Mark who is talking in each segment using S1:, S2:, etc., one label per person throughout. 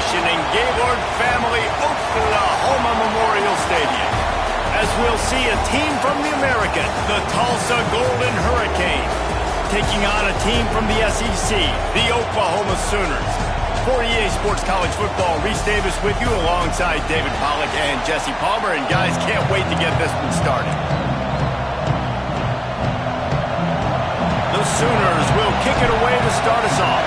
S1: celebration in Gaylord Family Oklahoma Memorial Stadium, as we'll see a team from the American, the Tulsa Golden Hurricane, taking on a team from the SEC, the Oklahoma Sooners. For EA Sports College Football, Reese Davis with you alongside David Pollack and Jesse Palmer. And guys, can't wait to get this one started. The Sooners will kick it away to start us off.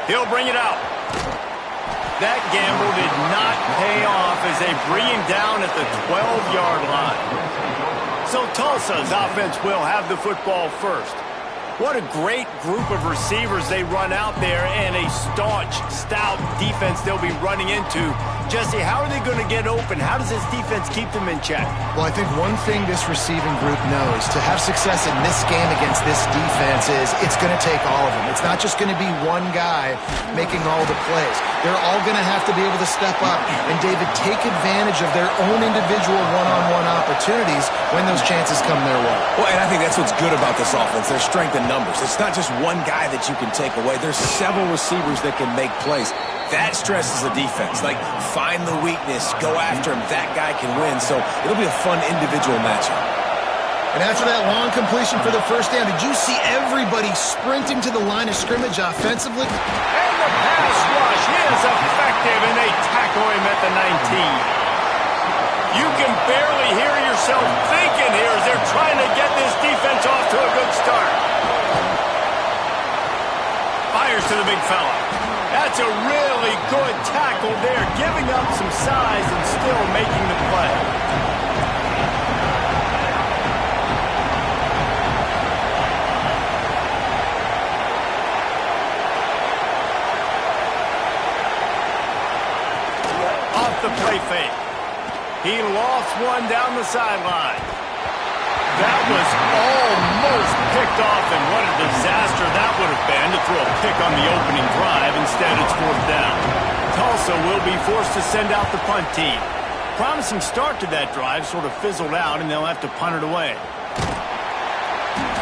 S1: He'll bring it out. That gamble did not pay off as they bring him down at the 12-yard line. So Tulsa's offense will have the football first. What a great group of receivers they run out there, and a staunch, stout defense they'll be running into. Jesse, how are they going to get open? How does this defense keep them in check?
S2: Well, I think one thing this receiving group knows, to have success in this game against this defense, is it's going to take all of them. It's not just going to be one guy making all the plays. They're all going to have to be able to step up and, David, take advantage of their own individual one-on-one opportunities when those chances come their way.
S3: Well, and I think that's what's good about this offense, their strength in numbers. It's not just one guy that you can take away. There's several receivers that can make plays. That stresses the defense. Like, find the weakness, go after him. That guy can win. So it'll be a fun individual matchup.
S2: And after that long completion for the first down, did you see everybody sprinting to the line of scrimmage offensively?
S1: And the pass rush is effective, and they tackle him at the 19. You can barely hear yourself thinking here as they're trying to get this defense off to a good start. Fires to the big fella. That's a really good tackle there, giving up some size and still making the play. Off the play fake. He lost one down the sideline. That was almost picked off, and what a disaster that would have been to throw a pick on the opening drive. Instead, it's fourth down. Tulsa will be forced to send out the punt team. Promising start to that drive sort of fizzled out, and they'll have to punt it away.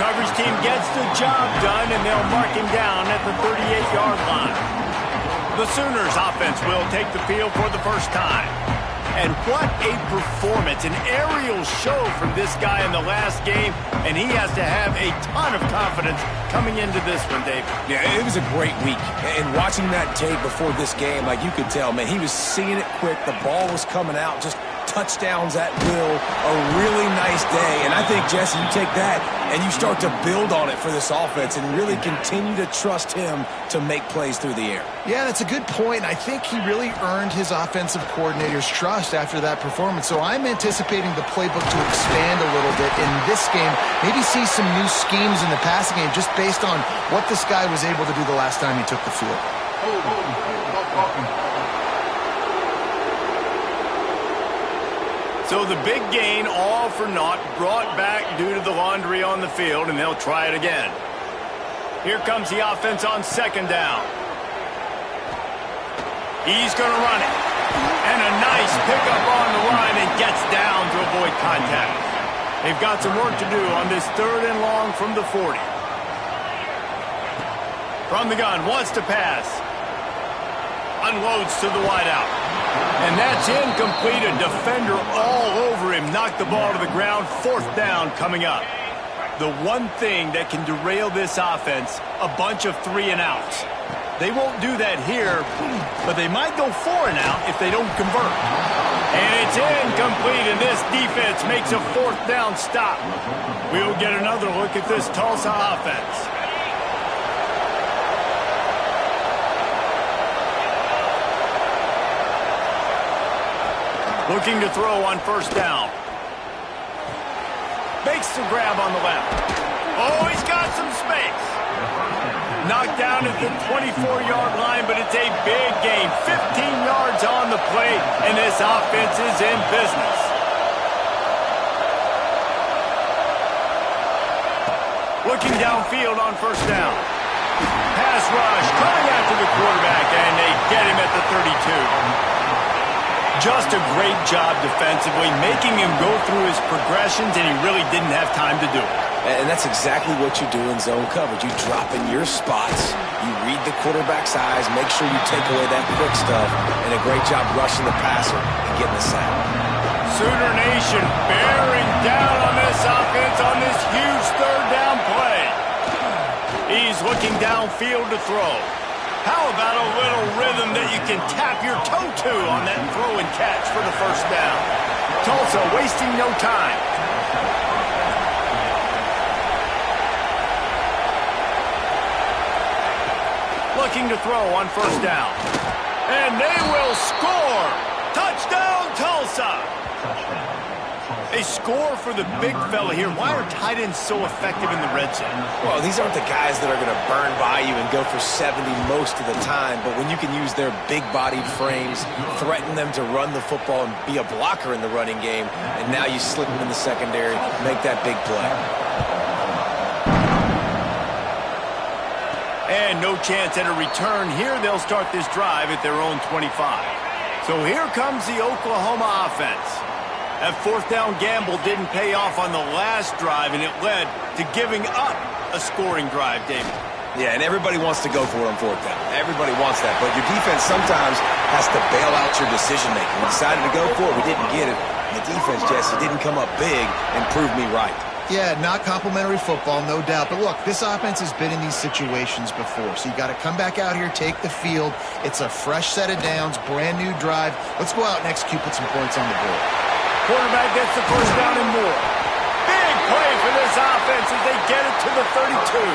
S1: Coverage team gets the job done, and they'll mark him down at the 38-yard line. The Sooners offense will take the field for the first time. And what a performance, an aerial show from this guy in the last game, and he has to have a ton of confidence coming into this one, David.
S3: Yeah, it was a great week. And watching that tape before this game, like, you could tell, man, he was seeing it quick. The ball was coming out, just touchdowns at will. A really nice day. And I think, Jesse, you take that and you start to build on it for this offense and really continue to trust him to make plays through the air.
S2: Yeah, that's a good point. I think he really earned his offensive coordinator's trust after that performance. So I'm anticipating the playbook to expand a little bit in this game. Maybe see some new schemes in the passing game just based on what this guy was able to do the last time he took the field.
S1: So the big gain, all for naught, brought back due to the laundry on the field, and they'll try it again. Here comes the offense on second down. He's going to run it. And a nice pickup on the line and gets down to avoid contact. They've got some work to do on this third and long from the 40. From the gun, wants to pass. Unloads to the wideout. And that's incomplete. A defender all over him. Knocked the ball to the ground. Fourth down coming up. The one thing that can derail this offense, a bunch of 3-and-outs. They won't do that here, but they might go 4-and-out if they don't convert. And it's incomplete, and this defense makes a fourth down stop. We'll get another look at this Tulsa offense. Looking to throw on first down. Makes the grab on the left. Oh, he's got some space. Knocked down at the 24-yard line, but it's a big gain. 15 yards on the play, and this offense is in business. Looking downfield on first down. Pass rush, coming after the quarterback, and they get him at the 32. Just a great job defensively, making him go through his progressions, and he really didn't have time to do it.
S3: And that's exactly what you do in zone coverage. You drop in your spots, you read the quarterback's eyes, make sure you take away that quick stuff, and a great job rushing the passer and getting the sack.
S1: Sooner Nation bearing down on this offense on this huge third down play. He's looking downfield to throw. How about a little rhythm that you can tap your toe to on that throw and catch for the first down? Tulsa wasting no time. Looking to throw on first down. And they will score! Touchdown, Tulsa! A score for the big fella here. Why are tight ends so effective in the red zone?
S3: Well, these aren't the guys that are going to burn by you and go for 70 most of the time, but when you can use their big-bodied frames, threaten them to run the football and be a blocker in the running game, and now you slip them in the secondary, make that big play.
S1: And no chance at a return here. They'll start this drive at their own 25. So here comes the Oklahoma offense. That fourth down gamble didn't pay off on the last drive, and it led to giving up a scoring drive, David.
S3: Yeah, and everybody wants to go for it on fourth down. Everybody wants that, but your defense sometimes has to bail out your decision-making. We decided to go for it. We didn't get it. The defense, Jesse, didn't come up big and prove me right.
S2: Yeah, not complimentary football, no doubt. But look, this offense has been in these situations before, so you got to come back out here, take the field. It's a fresh set of downs, brand new drive. Let's go out and execute, put some points on the board.
S1: Quarterback gets the first down and more. Big play for this offense as they get it to the 32.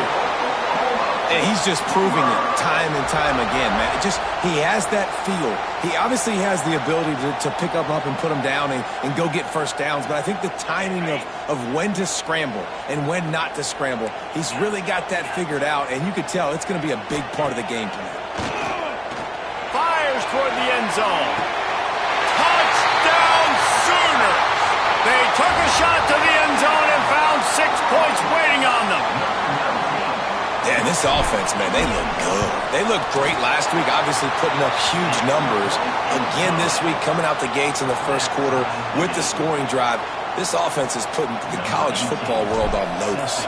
S3: And he's just proving it time and time again, man. He has that feel. He obviously has the ability to pick them up and put them down and go get first downs, but I think the timing of when to scramble and when not to scramble, he's really got that figured out, and you could tell it's going to be a big part of the game plan.
S1: Fires toward the end zone. Touchdown Sooners! They took a shot to the end zone and found 6 points waiting on them.
S3: Yeah, and this offense, man, they look good. They looked great last week, obviously putting up huge numbers. Again this week, coming out the gates in the first quarter with the scoring drive. This offense is putting the college football world on notice.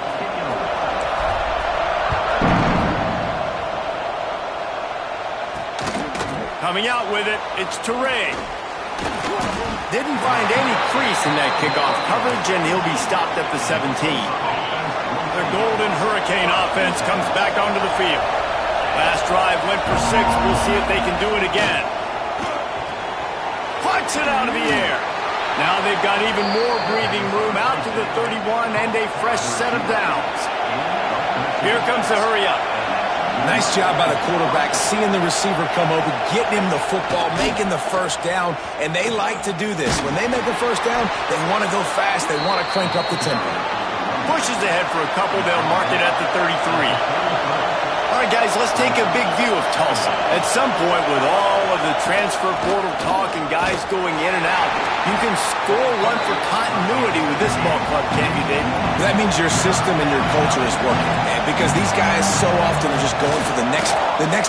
S1: Coming out with it, it's Teray. Didn't find any crease in that kickoff coverage, and he'll be stopped at the 17. The Golden Hurricane offense comes back onto the field. Last drive went for 6. We'll see if they can do it again. Plucks it out of the air. Now they've got even more breathing room out to the 31 and a fresh set of downs. Here comes the hurry-up.
S3: Nice job by the quarterback, seeing the receiver come over, getting him the football, making the first down, and they like to do this. When they make a first down, they want to go fast. They want to crank up the tempo.
S1: Pushes ahead for a couple. They'll mark it at the 33. All right, guys, let's take a big view of Tulsa. At some point, with all of the transfer portal talk and guys going in and out, you can score one for continuity with this ball club, can't you, Dave?
S3: That means your system and your culture is working, man, because these guys so often are just going for the next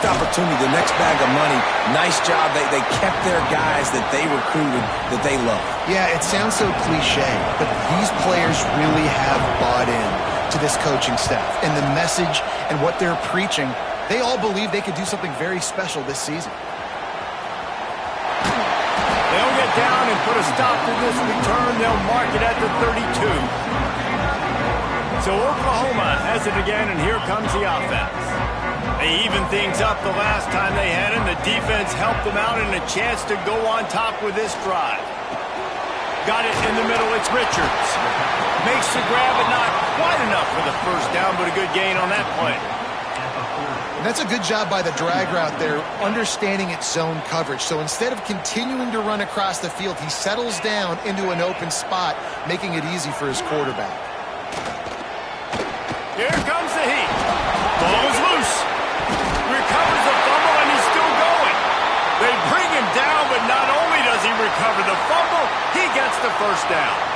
S3: opportunity, the next bag of money. Nice job. They kept their guys that they recruited, that they love.
S2: Yeah, it sounds so cliche, but these players really have bought in to this coaching staff and the message and what they're preaching. They all believe they could do something very special this season.
S1: They'll get down and put a stop to this return. They'll mark it at the 32. So Oklahoma has it again, and here comes the offense. They evened things up the last time they had it. The defense helped them out and a chance to go on top with this drive. Got it in the middle. It's Richards. Makes the grab, but not quite enough for the first down, but a good gain on that play.
S2: And that's a good job by the drag route there, understanding its zone coverage. So instead of continuing to run across the field, he settles down into an open spot, making it easy for his quarterback.
S1: Here comes the heat. Ball is loose. Recovers the fumble, and he's still going. They bring him down, but not only does he recover the fumble, he gets the first down.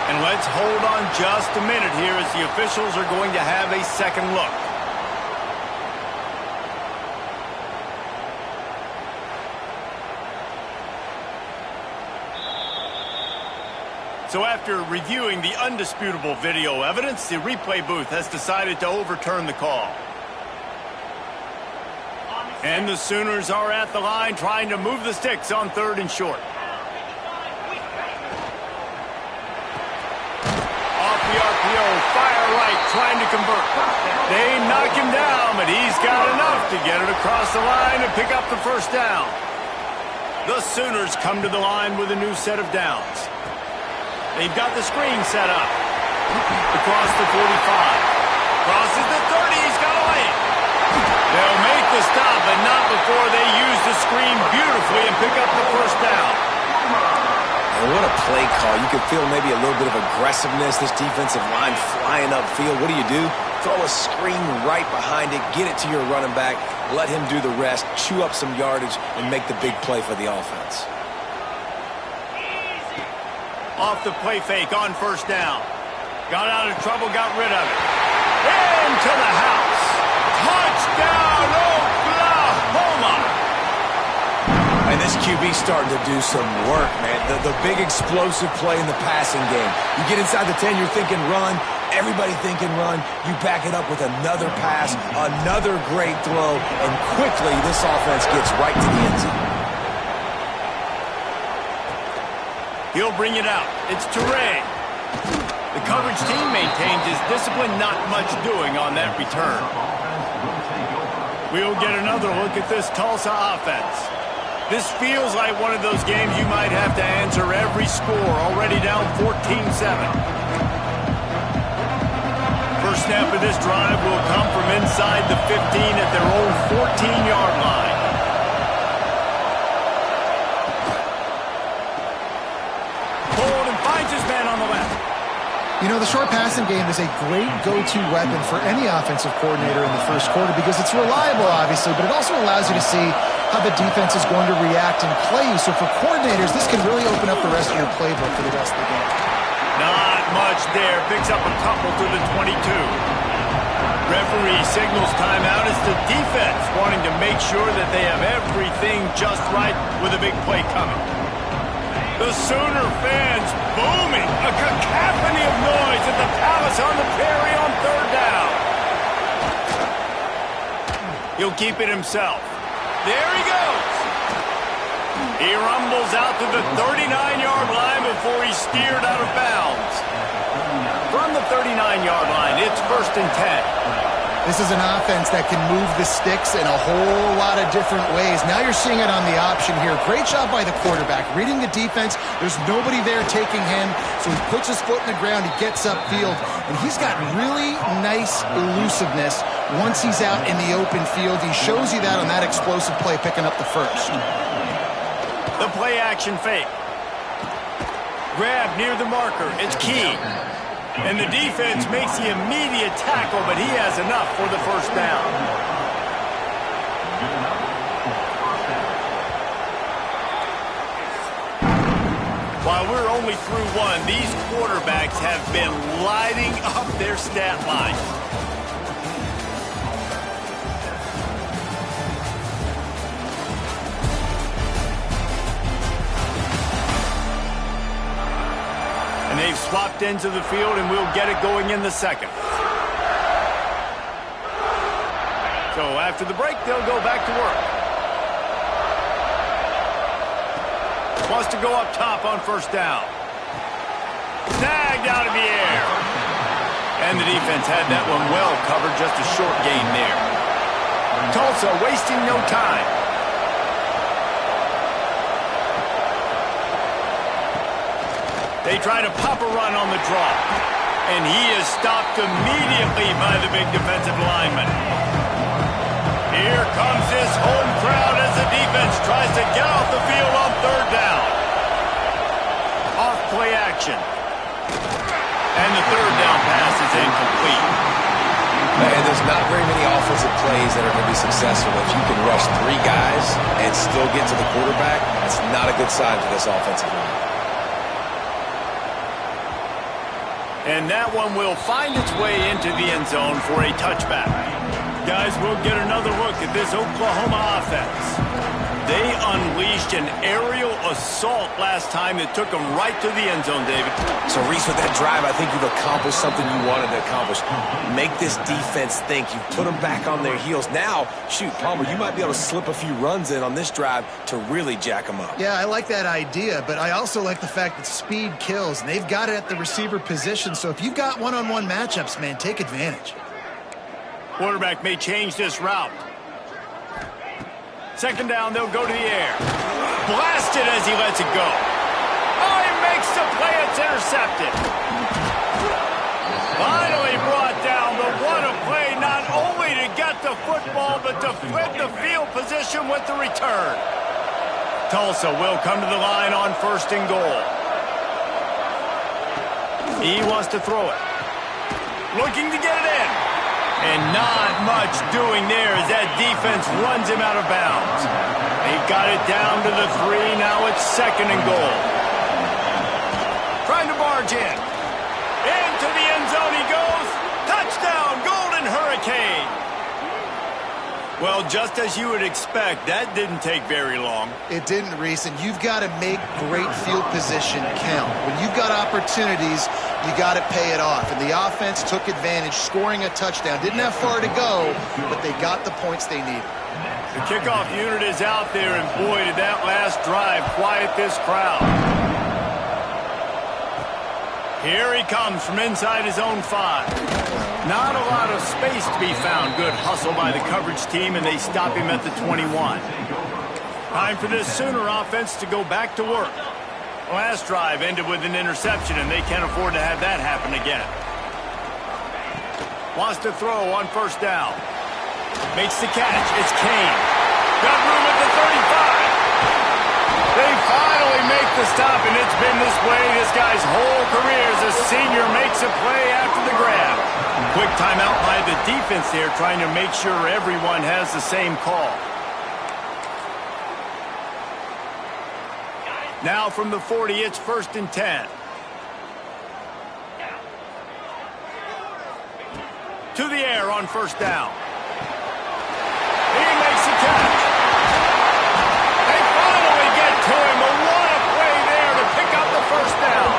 S1: And let's hold on just a minute here as the officials are going to have a second look. So after reviewing the undisputable video evidence, the replay booth has decided to overturn the call. And the Sooners are at the line trying to move the sticks on 3rd and short. Off the RPO, fire right, trying to convert. They knock him down, but he's got enough to get it across the line and pick up the first down. The Sooners come to the line with a new set of downs. They've got the screen set up. Across the 45. Crosses the 30, he's got a lane. They'll make the stop, but not before they use the screen beautifully and pick up the first down.
S3: And what a play call. You could feel maybe a little bit of aggressiveness, this defensive line flying upfield. What do? Throw a screen right behind it, get it to your running back, let him do the rest, chew up some yardage, and make the big play for the offense.
S1: Off the play fake on first down. Got out of trouble, got rid of it. Into the house. Touchdown, Oklahoma!
S3: And this QB's starting to do some work, man. The big explosive play in the passing game. You get inside the 10, you're thinking run. Everybody thinking run. You back it up with another pass, another great throw, and quickly this offense gets right to the end zone.
S1: He'll bring it out. It's Toure. The coverage team maintains his discipline, not much doing on that return. We'll get another look at this Tulsa offense. This feels like one of those games you might have to answer every score, already down 14-7. First snap of this drive will come from inside the 15 at their own 14-yard line. Hold and finds his man on the left.
S2: You know, the short passing game is a great go-to weapon for any offensive coordinator in the first quarter because it's reliable, obviously, but it also allows you to see how the defense is going to react and play you. So for coordinators, this can really open up the rest of your playbook for the rest of the game.
S1: Not much there. Picks up a couple to the 22. Referee signals timeout. It's the defense wanting to make sure that they have everything just right with a big play coming. The Sooner fans booming. A cacophony of noise at the Palace on the Prairie on 3rd down. He'll keep it himself. There he goes. He rumbles out to the 39-yard line before he's steered out of bounds. From the 39-yard line, it's 1st and 10.
S2: This is an offense that can move the sticks in a whole lot of different ways. Now you're seeing it on the option here. Great job by the quarterback. Reading the defense, there's nobody there taking him, so he puts his foot in the ground, he gets upfield, and he's got really nice elusiveness once he's out in the open field. He shows you that on that explosive play, picking up the first.
S1: The play action fake. Grab near the marker. It's key. And the defense makes the immediate tackle, but he has enough for the first down. While we're only through one, these quarterbacks have been lighting up their stat line. And they've swapped into the field, and we'll get it going in the second. So after the break, they'll go back to work. Wants to go up top on first down. Snagged out of the air. And the defense had that one well covered, just a short gain there. Tulsa wasting no time. They try to pop a run on the draw. And he is stopped immediately by the big defensive lineman. Here comes this home crowd as the defense tries to get off the field on third down. Off play action. And the third down pass is incomplete.
S3: And there's not very many offensive plays that are going to be successful. If you can rush 3 guys and still get to the quarterback, that's not a good sign for this offensive line.
S1: And that one will find its way into the end zone for a touchback. Guys, we'll get another look at this Oklahoma offense. They unleashed an aerial assault last time that took them right to the end zone, David.
S3: So, Reese, with that drive, I think you've accomplished something you wanted to accomplish. Make this defense think. You put them back on their heels. Now, shoot, Palmer, you might be able to slip a few runs in on this drive to really jack them up.
S2: Yeah, I like that idea, but I also like the fact that speed kills, and they've got it at the receiver position. So if you've got one-on-one matchups, man, take advantage.
S1: Quarterback may change this route. Second down, they'll go to the air. Blasted as he lets it go. Oh, he makes the play. It's intercepted. Finally brought down, but what a play, not only to get the football, but to flip the field position with the return. Tulsa will come to the line on 1st and goal. He wants to throw it. Looking to get it in. And not much doing there as that defense runs him out of bounds. They got it down to the 3. Now it's 2nd and goal. Trying to barge in. Into the end zone he goes. Touchdown, Golden Hurricane. Well, just as you would expect, that didn't take very long.
S2: It didn't, Reese, and you've got to make great field position count. When you've got opportunities, you got to pay it off. And the offense took advantage, scoring a touchdown. Didn't have far to go, but they got the points they needed.
S1: The kickoff unit is out there, and boy, did that last drive quiet this crowd. Here he comes from inside his own 5. Not a lot of space to be found. Good hustle by the coverage team, and they stop him at the 21. Time for this Sooner offense to go back to work. Last drive ended with an interception, and they can't afford to have that happen again. Wants to throw on 1st down. Makes the catch. It's Kane. Got room at the 35. They finally make the stop, and it's been this way this guy's whole career as a senior makes a play after the grab. Quick timeout by the defense there, trying to make sure everyone has the same call. Now from the 40, it's 1st and 10. To the air on 1st down. He makes the catch. They finally get to him, but what a play there to pick up the 1st down.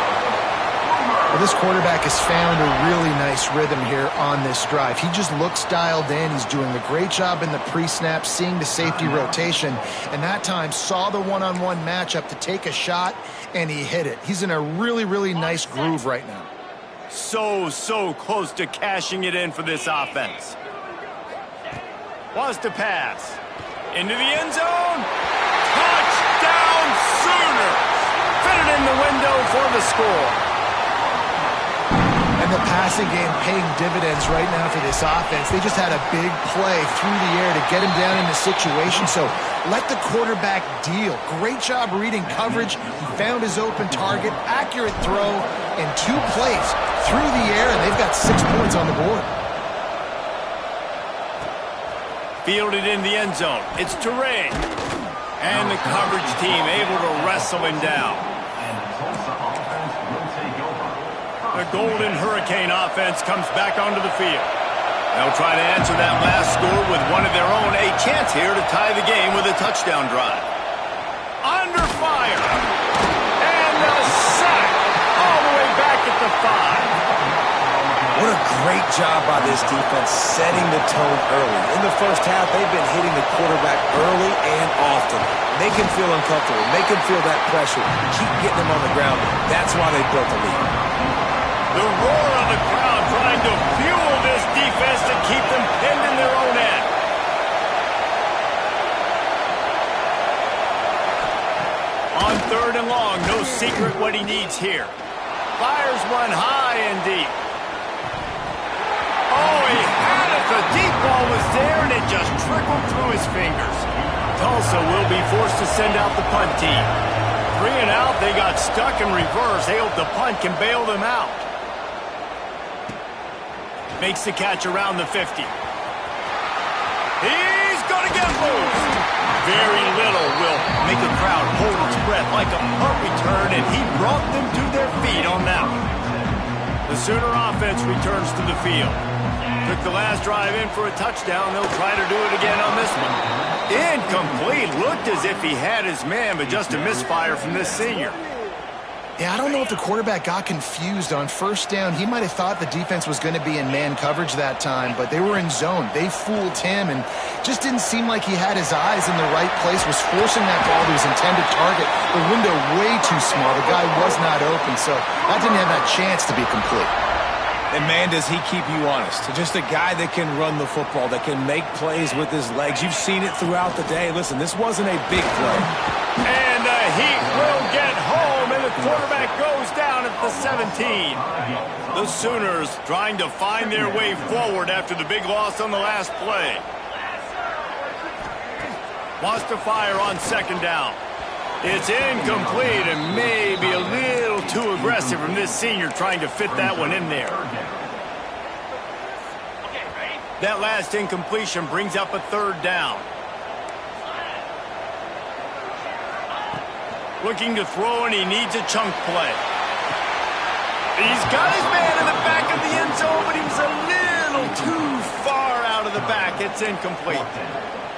S2: Well, this quarterback has found a really nice rhythm here on this drive. He just looks dialed in. He's doing a great job in the pre-snap, seeing the safety rotation, and that time saw the one-on-one matchup to take a shot, and he hit it. He's in a really, really nice groove right now.
S1: So close to cashing it in for this offense. Wants to pass. Into the end zone. Touchdown Sooners. Fit it in the window for the score.
S2: And the passing game paying dividends right now for this offense. They just had a big play through the air to get him down in the situation. So let the quarterback deal. Great job reading coverage. He found his open target. Accurate throw in 2 plays through the air, and they've got 6 points on the board.
S1: Fielded in the end zone. It's Teray. And the coverage team able to wrestle him down. The Golden Hurricane offense comes back onto the field. They'll try to answer that last score with one of their own. A chance here to tie the game with a touchdown drive. Under fire. And the sack all the way back at the 5.
S3: What a great job by this defense setting the tone early. In the first half, they've been hitting the quarterback early and often. Make him feel uncomfortable. Make him feel that pressure. Keep getting him on the ground. That's why they built the lead.
S1: The roar of the crowd trying to fuel this defense to keep them pinned in their own end. On 3rd and long, no secret what he needs here. Fires one high and deep. Oh, he had it. The deep ball was there, and it just trickled through his fingers. Tulsa will be forced to send out the punt team. 3 and out, they got stuck in reverse. They hope the punt can bail them out. Makes the catch around the 50. He's going to get loose. Very little will make a crowd hold its breath like a punt return, and he brought them to their feet on that one. The Sooner offense returns to the field. Took the last drive in for a touchdown. They'll try to do it again on this one. Incomplete. Looked as if he had his man, but just a misfire from this senior.
S2: Yeah, I don't know if the quarterback got confused on first down. He might have thought the defense was going to be in man coverage that time, but they were in zone. They fooled him and just didn't seem like he had his eyes in the right place, was forcing that ball to his intended target. The window way too small. The guy was not open, so that didn't have that chance to be complete.
S3: And, man, does he keep you honest. Just a guy that can run the football, that can make plays with his legs. You've seen it throughout the day. Listen, this wasn't a big play.
S1: And the Heat will get home, and the quarterback goes down at the 17. The Sooners trying to find their way forward after the big loss on the last play. Wants to fire on second down. It's incomplete and maybe a little too aggressive from this senior trying to fit that one in there. That last incompletion brings up a third down. Looking to throw, and he needs a chunk play. He's got his man in the back of the end zone, but he was a little too far out of the back. It's incomplete.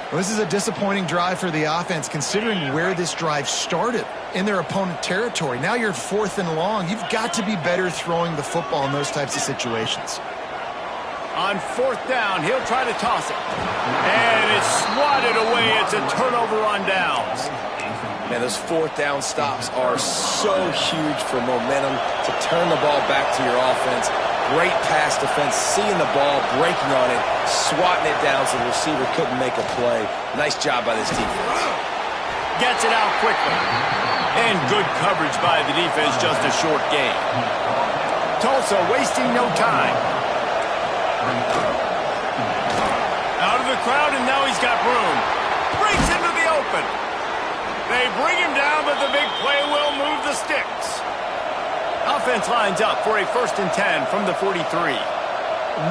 S2: Well, this is a disappointing drive for the offense, considering where this drive started, in their opponent territory. Now you're 4th and long. You've got to be better throwing the football in those types of situations.
S1: On 4th down, he'll try to toss it. And it's swatted away. It's a turnover on downs.
S3: Man, those 4th down stops are so huge for momentum to turn the ball back to your offense. Great pass defense, seeing the ball, breaking on it, swatting it down so the receiver couldn't make a play. Nice job by this defense.
S1: Gets it out quickly. And good coverage by the defense, just a short gain. Tulsa wasting no time. Out of the crowd, and now he's got room. Breaks into the open. They bring him down, but the big play will move the sticks. Offense lines up for a 1st and 10 from the 43.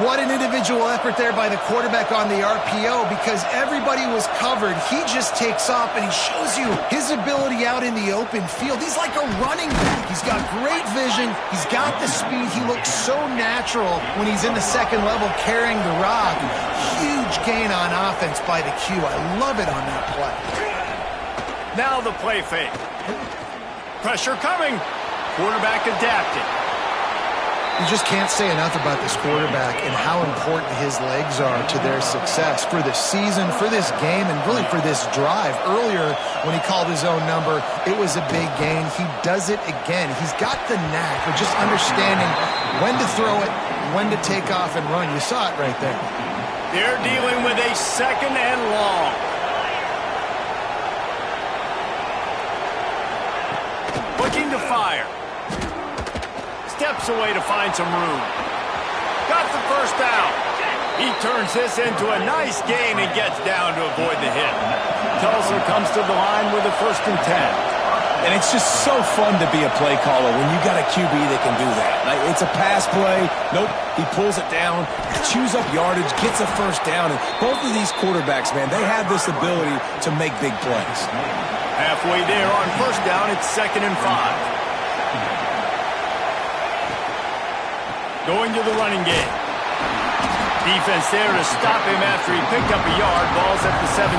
S2: What an individual effort there by the quarterback on the RPO, because everybody was covered. He just takes off, and he shows you his ability out in the open field. He's like a running back. He's got great vision. He's got the speed. He looks so natural when he's in the second level carrying the rock. Huge gain on offense by the Q. I love it on that play.
S1: Now the play fake. Pressure coming. Quarterback adapting.
S2: You just can't say enough about this quarterback and how important his legs are to their success for this season, for this game, and really for this drive. Earlier, when he called his own number, it was a big gain. He does it again. He's got the knack of just understanding when to throw it, when to take off and run. You saw it right there.
S1: They're dealing with a 2nd and long. Looking to fire. Steps away to find some room. Got the first down. He turns this into a nice gain and gets down to avoid the hit. Tulsa comes to the line with a 1st and 10.
S3: And it's just so fun to be a play caller when you got a QB that can do that. Like, it's a pass play. Nope, he pulls it down, chews up yardage, gets a 1st down. And both of these quarterbacks, man, they have this ability to make big plays.
S1: Halfway there on 1st down, it's 2nd and 5. Going to the running game. Defense there to stop him after he picked up a yard. Ball's at the 17.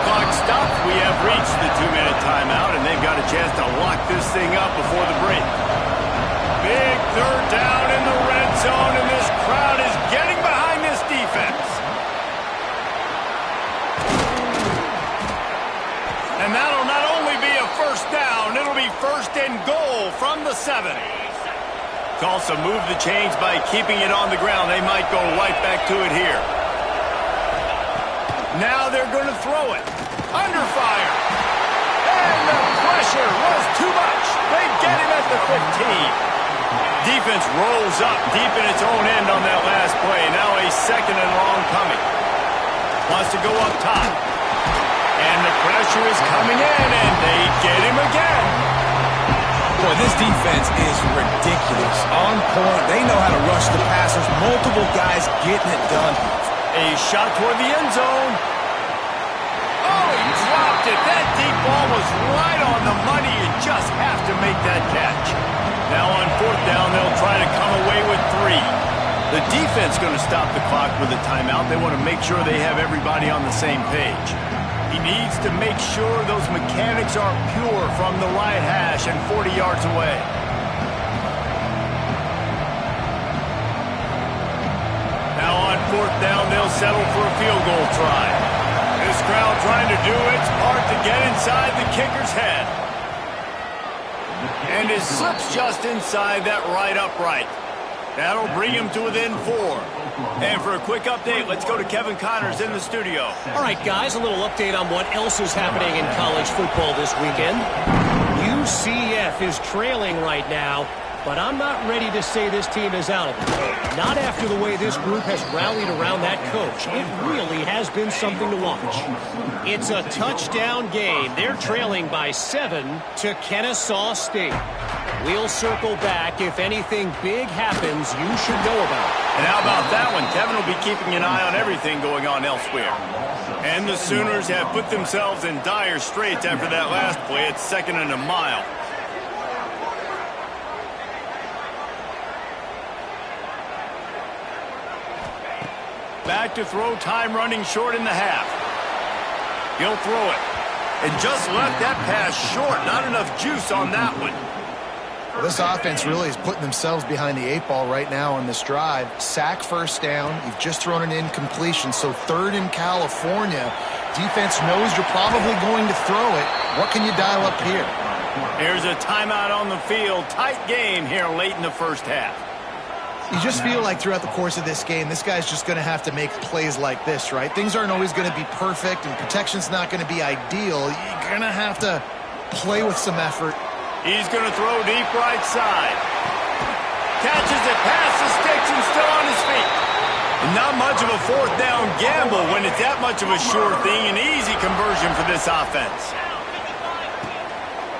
S1: Clock stops. We have reached the 2-minute timeout, and they've got a chance to lock this thing up before the break. Big 3rd down in the red zone, and this crowd is getting behind this defense. And that'll not only be a 1st down, it'll be 1st and goal from the 7. Tulsa moved the chains by keeping it on the ground. They might go right back to it here. Now they're going to throw it. Under fire. And the pressure was too much. They get him at the 15. Defense rolls up deep in its own end on that last play. Now a 2nd and long coming. Wants to go up top. And the pressure is coming in, and they get him again.
S3: Boy, this defense is ridiculous. On point. They know how to rush the passers. Multiple guys getting it done.
S1: A shot toward the end zone. Oh, he dropped it. That deep ball was right on the money. You just have to make that catch. Now on 4th down, they'll try to come away with 3. The defense going to stop the clock with a timeout. They want to make sure they have everybody on the same page. He needs to make sure those mechanics are pure from the right hash and 40 yards away. Now on fourth down, they'll settle for a field goal try. This crowd trying to do its part to get inside the kicker's head. And it slips just inside that right upright. That'll bring him to within 4. And for a quick update, let's go to Kevin Connors in the studio.
S4: All right, guys, a little update on what else is happening in college football this weekend. UCF is trailing right now, but I'm not ready to say this team is out of it. Not after the way this group has rallied around that coach. It really has been something to watch. It's a touchdown game. They're trailing by 7 to Kennesaw State. We'll circle back. If anything big happens, you should know about it.
S1: And how about that one? Kevin will be keeping an eye on everything going on elsewhere. And the Sooners have put themselves in dire straits after that last play. It's 2nd and a mile. Back to throw, time running short in the half. He'll throw it. And just left that pass short. Not enough juice on that one.
S2: Well, this offense really is putting themselves behind the 8 ball right now on this drive. Sack first down. You've just thrown an incompletion. So 3rd in California. Defense knows you're probably going to throw it. What can you dial up here?
S1: Here's a timeout on the field. Tight game here late in the first half.
S2: You just feel like throughout the course of this game, this guy's just going to have to make plays like this, right? Things aren't always going to be perfect, and protection's not going to be ideal. You're going to have to play with some effort.
S1: He's going to throw deep right side. Catches it past the sticks and still on his feet. Not much of a 4th down gamble when it's that much of a sure thing. An easy conversion for this offense.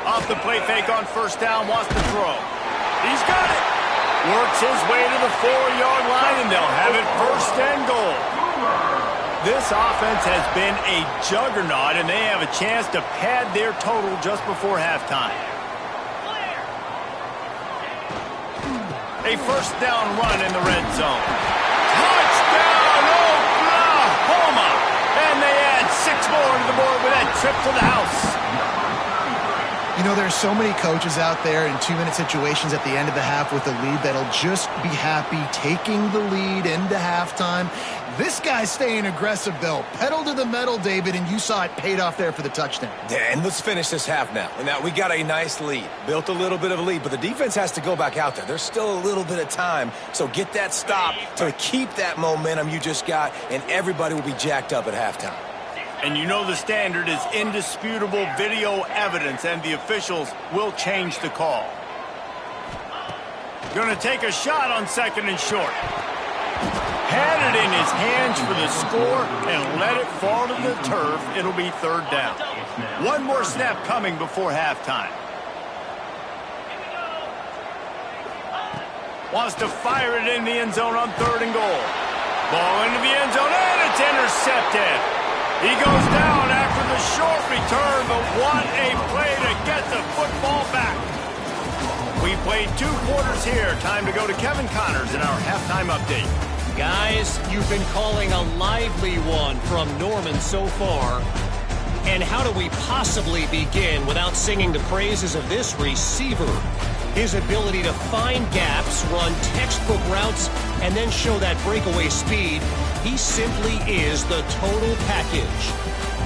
S1: Off the play fake on first down, wants to throw. He's got it. Works his way to the 4-yard line, and they'll have it 1st and goal. This offense has been a juggernaut, and they have a chance to pad their total just before halftime. A 1st down run in the red zone. Touchdown, Oklahoma! And they add 6 more to the board with that trip to the house.
S2: You know, there's so many coaches out there in 2-minute situations at the end of the half with a lead that'll just be happy taking the lead into halftime. This guy's staying aggressive, though. Pedal to the metal, David, and you saw it paid off there for the touchdown.
S3: And let's finish this half now. Now, we got a nice lead. Built a little bit of a lead, but the defense has to go back out there. There's still a little bit of time, so get that stop to keep that momentum you just got, and everybody will be jacked up at halftime.
S1: And you know the standard is indisputable video evidence, and the officials will change the call. Going to take a shot on 2nd and short. Had it in his hands for the score and let it fall to the turf. It'll be 3rd down. One more snap coming before halftime. Wants to fire it in the end zone on 3rd and goal. Ball into the end zone, and it's intercepted. He goes down after the short return, but what a play to get the football back. We played 2 quarters here. Time to go to Kevin Connors in our halftime update.
S4: Guys, you've been calling a lively one from Norman so far. And how do we possibly begin without singing the praises of this receiver? His ability to find gaps, run textbook routes, and then show that breakaway speed. He simply is the total package.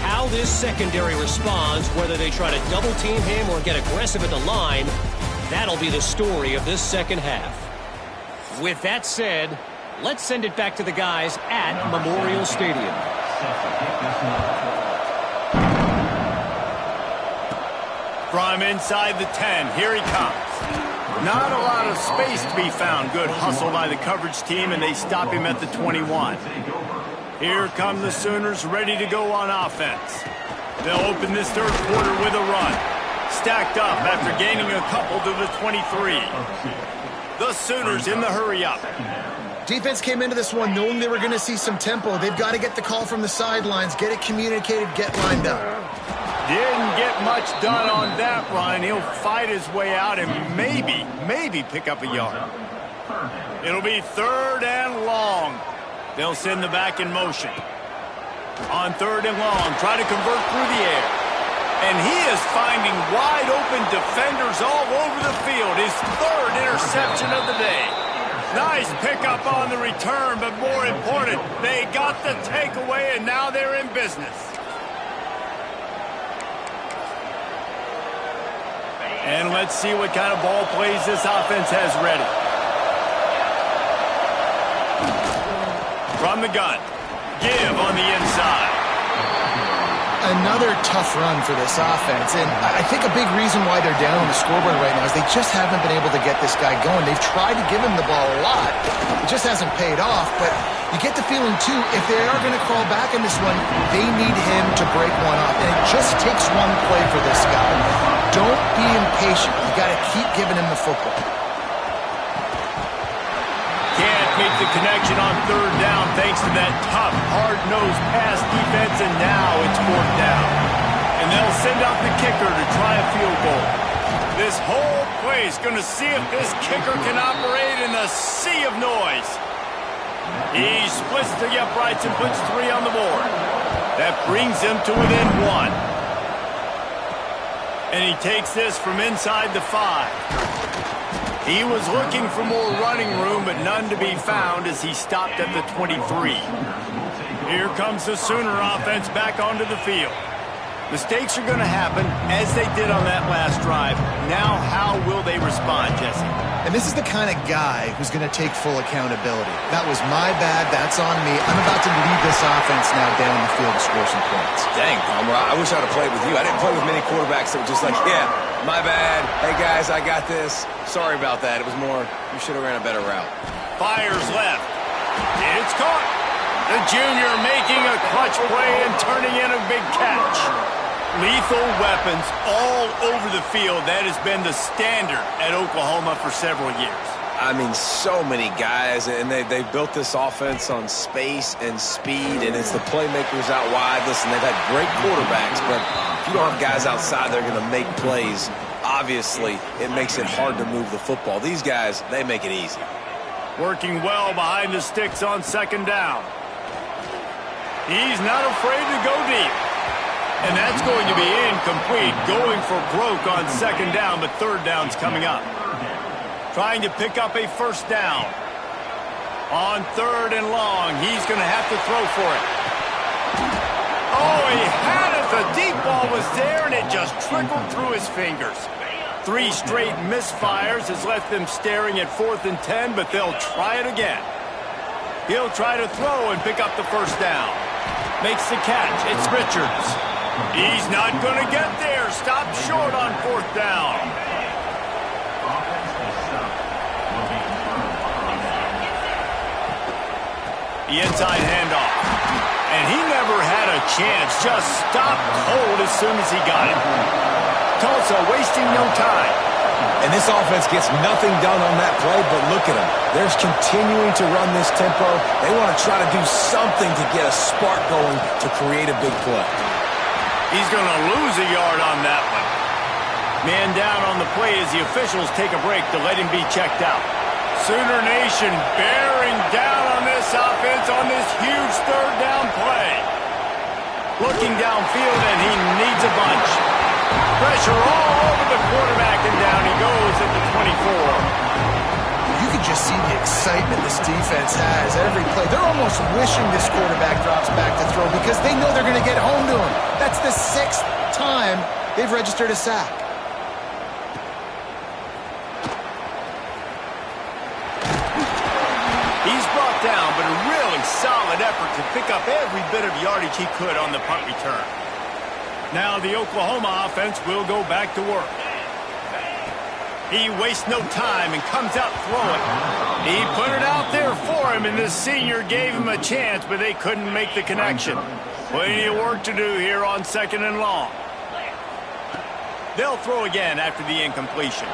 S4: How this secondary responds, whether they try to double team him or get aggressive at the line, that'll be the story of this second half. With that said, let's send it back to the guys at Memorial Stadium.
S1: From inside the 10, here he comes. Not a lot of space to be found. Good hustle by the coverage team, and they stop him at the 21. Here come the Sooners ready to go on offense. They'll open this 3rd quarter with a run. Stacked up after gaining a couple to the 23. The Sooners in the hurry-up.
S2: Defense came into this one knowing they were going to see some tempo. They've got to get the call from the sidelines, get it communicated, get lined up.
S1: Didn't get much done on that run. He'll fight his way out and maybe pick up a yard. It'll be 3rd and long. They'll send the back in motion. On 3rd and long, try to convert through the air. And he is finding wide open defenders all over the field. His 3rd interception of the day. Nice pickup on the return, but more important, they got the takeaway, and now they're in business. And let's see what kind of ball plays this offense has ready. From the gun. Give on the inside.
S2: Another tough run for this offense, and I think a big reason why they're down on the scoreboard right now is they just haven't been able to get this guy going. They've tried to give him the ball a lot. It just hasn't paid off, but you get the feeling, too, if they are going to crawl back in this one, they need him to break one off, and it just takes one play for this guy. Don't be impatient. You got to keep giving him the football.
S1: Can't make the connection on 3rd down thanks to that tough, hard-nosed pass defense, and now it's 4th down. And they'll send out the kicker to try a field goal. This whole play is going to see if this kicker can operate in a sea of noise. He splits the uprights and puts 3 on the board. That brings him to within 1. And he takes this from inside the 5. He was looking for more running room, but none to be found as he stopped at the 23. Here comes the Sooner offense back onto the field. Mistakes are going to happen, as they did on that last drive. Now, how will they respond, Jesse?
S2: And this is the kind of guy who's going to take full accountability. That was my bad. That's on me. I'm about to lead this offense now down the field to score some points.
S3: Dang, Palmer, I wish I'd have played with you. I didn't play with many quarterbacks that were just like, yeah, my bad. Hey, guys, I got this. Sorry about that. It was more, you should have ran a better route.
S1: Fires left. It's caught. The junior making a clutch play and turning in a big catch. Lethal weapons all over the field. That has been the standard at Oklahoma for several years.
S3: I mean, so many guys, and they built this offense on space and speed, and it's the playmakers out wide. Listen, they've had great quarterbacks, but if you don't have guys outside, they're going to make plays. Obviously, it makes it hard to move the football. These guys, they make it easy.
S1: Working well behind the sticks on 2nd down. He's not afraid to go deep. And that's going to be incomplete. Going for broke on 2nd down, but 3rd down's coming up. Trying to pick up a 1st down. On 3rd and long, he's going to have to throw for it. Oh, he had it. The deep ball was there, and it just trickled through his fingers. 3 straight misfires has left them staring at 4th and 10, but they'll try it again. He'll try to throw and pick up the 1st down. Makes the catch. It's Richards. He's not going to get there. Stopped short on 4th down. The inside handoff. And he never had a chance. Just stopped cold as soon as he got it. Tulsa wasting no time.
S3: And this offense gets nothing done on that play, but look at them. They're continuing to run this tempo. They want to try to do something to get a spark going to create a big play.
S1: He's going to lose a yard on that one. Man down on the play as the officials take a break to let him be checked out. Sooner Nation bearing down on this offense on this huge 3rd down play. Looking downfield, and he needs a bunch. Pressure all over the quarterback, and down he goes at the 24.
S2: You can just see the excitement this defense has every play. They're almost wishing this quarterback drops back to throw because they know they're going to get home to him. That's the 6th time they've registered a sack.
S1: He's brought down, but a really solid effort to pick up every bit of yardage he could on the punt return. Now the Oklahoma offense will go back to work. He wastes no time and comes out throwing. He put it out there for him, and this senior gave him a chance, but they couldn't make the connection. Plenty of work to do here on 2nd and long. They'll throw again after the incompletion.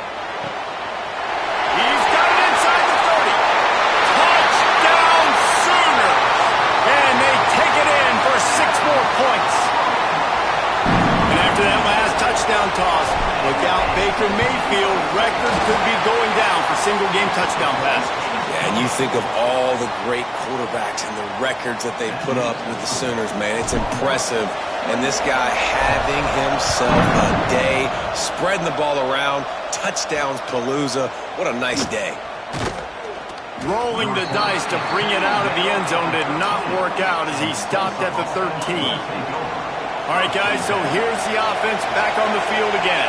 S1: He's got it inside the 30. Touchdown Sooners! And they take it in for 6 more points. And after that last touchdown toss, Look out, Baker Mayfield. Record could be going down for single-game touchdown passes.
S3: Yeah, and you think of all the great quarterbacks and the records that they put up with the Sooners, man. It's impressive. And this guy having himself a day, spreading the ball around, touchdowns palooza. What a nice day.
S1: Rolling the dice to bring it out of the end zone did not work out as he stopped at the 13. All right, guys, so here's the offense back on the field again.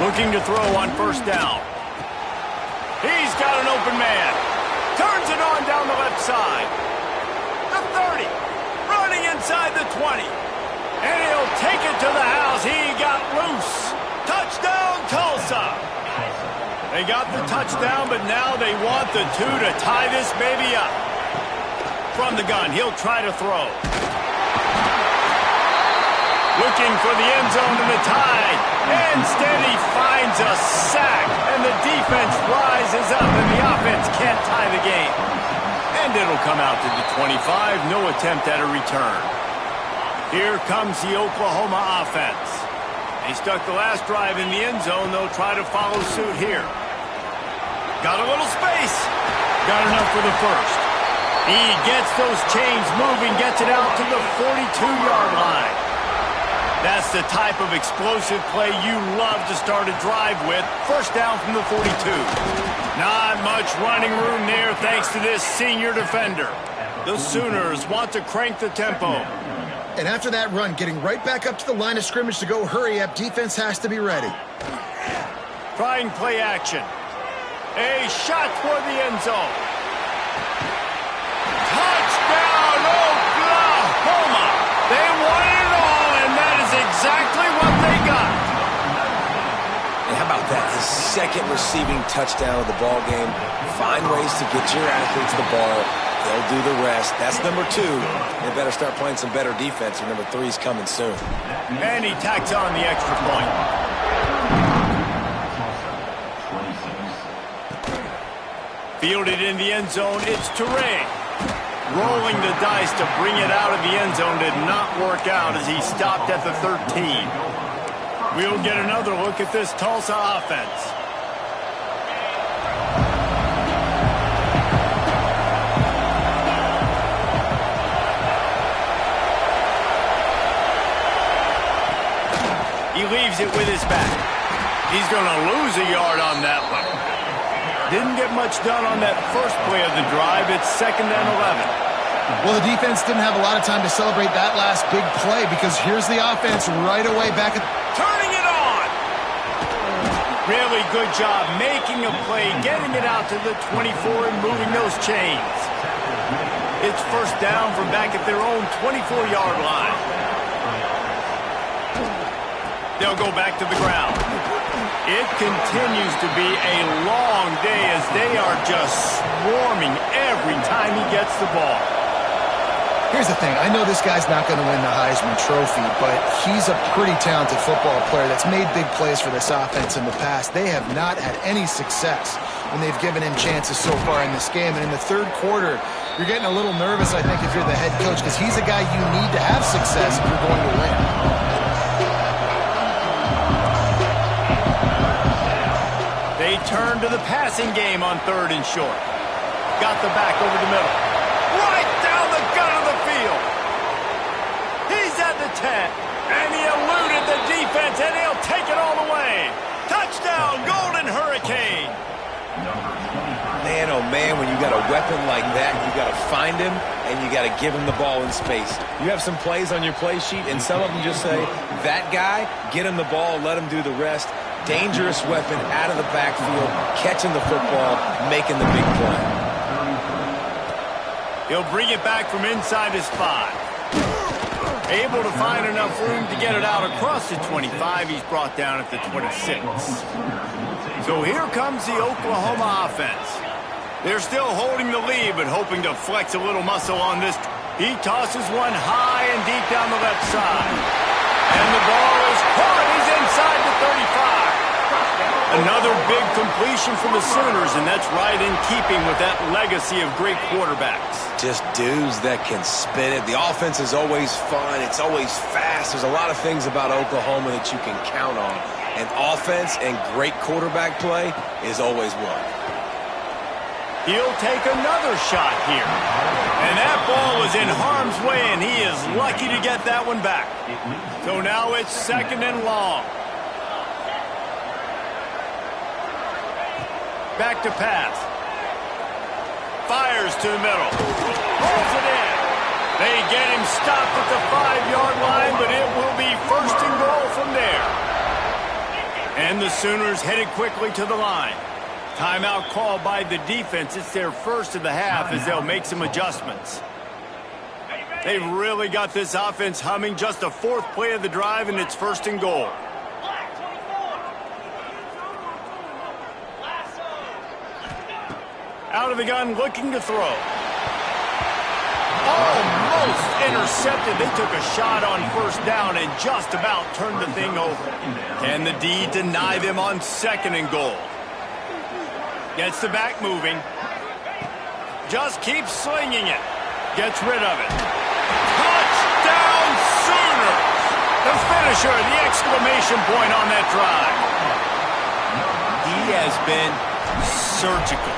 S1: Looking to throw on first down. He's got an open man. Turns it on down the left side. The 30. Running inside the 20. And he'll take it to the house. He got loose. Touchdown, Tulsa. They got the touchdown, but now they want the two to tie this baby up. From the gun, he'll try to throw. Looking for the end zone and the tie. Instead, he finds a sack, and the defense rises up, and the offense can't tie the game. And it'll come out to the 25. No attempt at a return. Here comes the Oklahoma offense. They stuck the last drive in the end zone. They'll try to follow suit here. Got a little space. Got enough for the first. He gets those chains moving, gets it out to the 42-yard line. That's the type of explosive play you love to start a drive with. First down from the 42. Not much running room there thanks to this senior defender. The Sooners want to crank the tempo.
S2: And after that run, getting right back up to the line of scrimmage to go hurry up, defense has to be ready.
S1: Trying play action. A shot toward the end zone. Touchdown, Oklahoma! They won it all, and that is exactly what they got.
S3: And how about that? His second receiving touchdown of the ball game. Find ways to get your athletes the ball. They'll do the rest. That's number 2. They better start playing some better defense, or number 3 is coming soon.
S1: And he tacks on the extra point. Fielded in the end zone, it's Turay. Rolling the dice to bring it out of the end zone did not work out as he stopped at the 13. We'll get another look at this Tulsa offense. He leaves it with his back. He's going to lose a yard on that one. Didn't get much done on that first play of the drive. It's 2nd and 11.
S2: Well, the defense didn't have a lot of time to celebrate that last big play because here's the offense right away back at...
S1: Turning it on! Really good job making a play, getting it out to the 24 and moving those chains. It's first down from back at their own 24-yard line. They'll go back to the ground. It continues to be a long day as they are just swarming every time he gets the ball.
S2: Here's the thing. I know this guy's not going to win the Heisman Trophy, but he's a pretty talented football player that's made big plays for this offense in the past. They have not had any success when they've given him chances so far in this game. And in the third quarter, you're getting a little nervous, I think, if you're the head coach, because he's a guy you need to have success if you're going to win.
S1: They turn to the passing game on 3rd and short. Got the back over the middle. Right down the gut of the field. He's at the 10. And he eluded the defense, and he'll take it all the way. Touchdown, Golden Hurricane.
S3: Man, oh man, when you got a weapon like that, you got to find him, and you got to give him the ball in space. You have some plays on your play sheet, and some of them just say, that guy, get him the ball, let him do the rest. Dangerous weapon out of the backfield, catching the football, making the big play.
S1: He'll bring it back from inside his 5. Able to find enough room to get it out across the 25. He's brought down at the 26. So here comes the Oklahoma offense. They're still holding the lead, but hoping to flex a little muscle on this. He tosses one high and deep down the left side. And the ball is caught. He's inside the 35. Another big completion for the Sooners, and that's right in keeping with that legacy of great quarterbacks.
S3: Just dudes that can spin it. The offense is always fun. It's always fast. There's a lot of things about Oklahoma that you can count on. And offense and great quarterback play is always one.
S1: He'll take another shot here. And that ball was in harm's way, and he is lucky to get that one back. So now it's 2nd and long. Back to pass. Fires to the middle. Pulls it in. They get him stopped at the 5-yard line, but it will be 1st and goal from there. And the Sooners headed quickly to the line. Timeout called by the defense. It's their first of the half as they'll make some adjustments. They've really got this offense humming. Just the 4th play of the drive, and it's 1st and goal. Out of the gun, looking to throw. Almost intercepted. They took a shot on 1st down and just about turned the thing over. Can the D deny them on 2nd and goal? Gets the back moving. Just keeps slinging it. Gets rid of it. Touchdown Sooners! The finisher, the exclamation point on that drive. He has been surgical.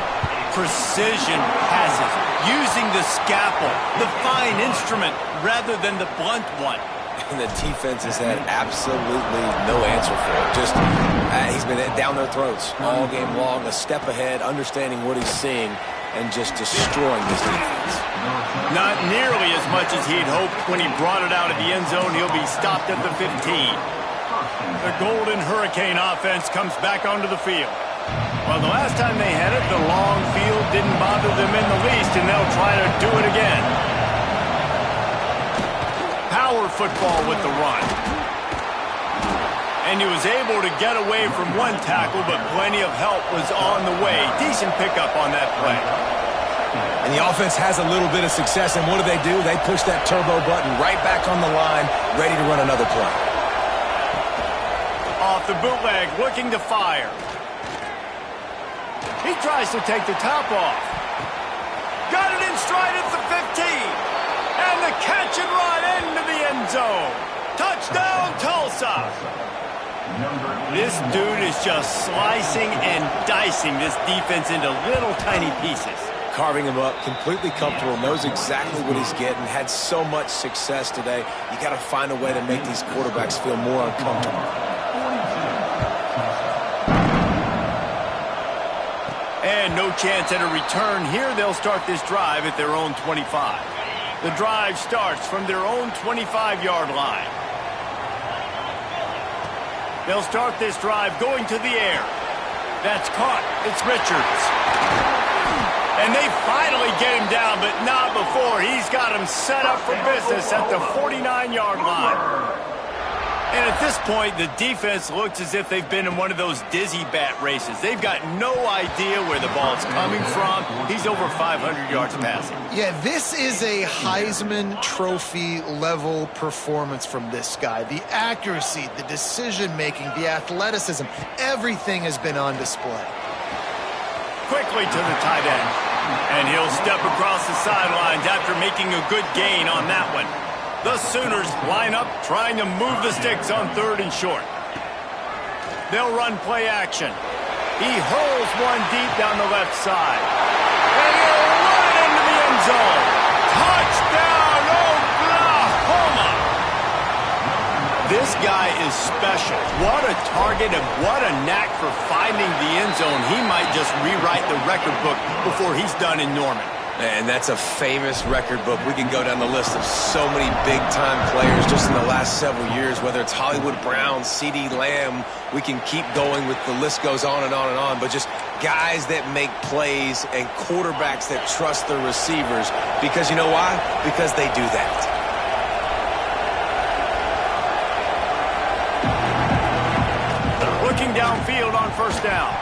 S1: Precision passes, using the scalpel, the fine instrument, rather than the blunt one.
S3: And the defense has had absolutely no answer for it. Just, he's been down their throats all game long, a step ahead, understanding what he's seeing, and just destroying this defense.
S1: Not nearly as much as he'd hoped when he brought it out of the end zone. He'll be stopped at the 15. The Golden Hurricane offense comes back onto the field. Well, the last time they had it, the long field didn't bother them in the least, and they'll try to do it again. Power football with the run. And he was able to get away from one tackle, but plenty of help was on the way. Decent pickup on that play.
S3: And the offense has a little bit of success, and what do? They push that turbo button right back on the line, ready to run another play.
S1: Off the bootleg, looking to fire. He tries to take the top off. Got it in stride at the 15. And the catch and run into the end zone. Touchdown, Tulsa. This dude is just slicing and dicing this defense into little tiny pieces.
S3: Carving him up, completely comfortable, knows exactly what he's getting, had so much success today. You got to find a way to make these quarterbacks feel more uncomfortable.
S1: And no chance at a return here. They'll start this drive at their own 25. The drive starts from their own 25-yard line. They'll start this drive going to the air. That's caught. It's Richards. And they finally get him down, but not before. He's got him set up for business at the 49-yard line. And at this point, the defense looks as if they've been in one of those dizzy bat races. They've got no idea where the ball's coming from. He's over 500 yards passing.
S2: Yeah, this is a Heisman Trophy level performance from this guy. The accuracy, the decision-making, the athleticism, everything has been on display.
S1: Quickly to the tight end. And he'll step across the sidelines after making a good gain on that one. The Sooners line up, trying to move the sticks on 3rd and short. They'll run play action. He hurls one deep down the left side. And he'll run it into the end zone. Touchdown, Oklahoma! This guy is special. What a target and what a knack for finding the end zone. He might just rewrite the record book before he's done in Norman.
S3: And that's a famous record book. We can go down the list of so many big-time players just in the last several years, whether it's Hollywood Brown, C.D. Lamb. We can keep going with the list goes on and on and on, but just guys that make plays and quarterbacks that trust their receivers. Because you know why? Because they do that.
S1: Looking downfield on 1st down.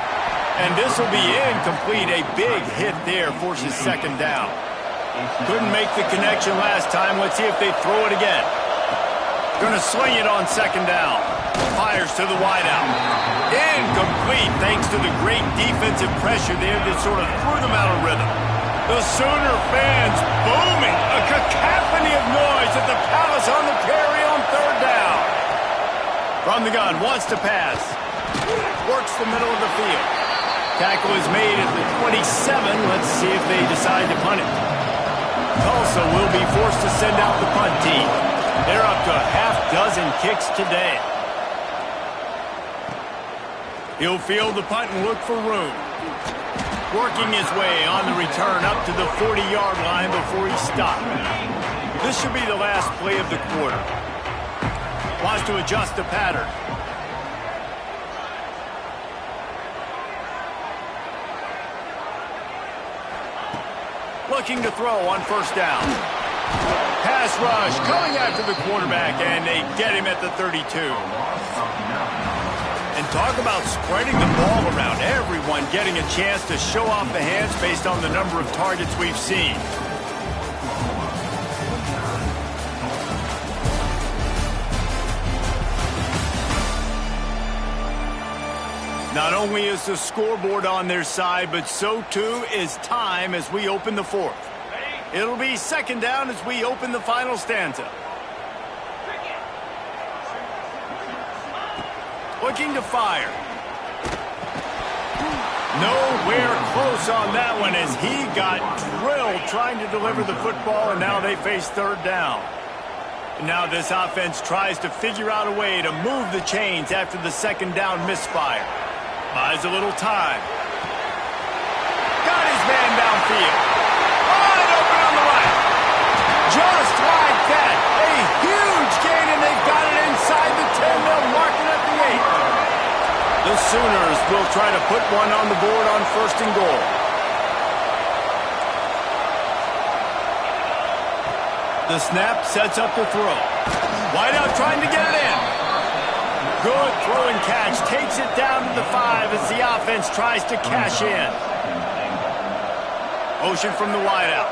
S1: And this will be incomplete. A big hit there forces 2nd down. Couldn't make the connection last time. Let's see if they throw it again. Going to sling it on 2nd down. Fires to the wideout. Incomplete thanks to the great defensive pressure there that sort of threw them out of rhythm. The Sooner fans booming. A cacophony of noise at the Palace on the Prairie on third down. From the gun, wants to pass. Works the middle of the field. Tackle is made at the 27. Let's see if they decide to punt it. Tulsa will be forced to send out the punt team. They're up to a half dozen kicks today. He'll field the punt and look for room. Working his way on the return up to the 40-yard line before he stopped. This should be the last play of the quarter. Wants to adjust the pattern. Looking to throw on first down. Pass rush coming after the quarterback, and they get him at the 32. And talk about spreading the ball around. Everyone getting a chance to show off the hands based on the number of targets we've seen. Not only is the scoreboard on their side, but so too is time as we open the fourth. It'll be second down as we open the final stanza. Looking to fire. Nowhere close on that one as he got drilled trying to deliver the football, and now they face third down. And now this offense tries to figure out a way to move the chains after the second down misfire. Buys a little time. Got his man downfield. Wide open on the right. Just like that. A huge gain, and they've got it inside the 10. They'll mark it at the 8. The Sooners will try to put one on the board on first and goal. The snap sets up the throw. Wide out trying to get it in. Good throw and catch. Takes it down to the 5 as the offense tries to cash in. Motion from the wideout.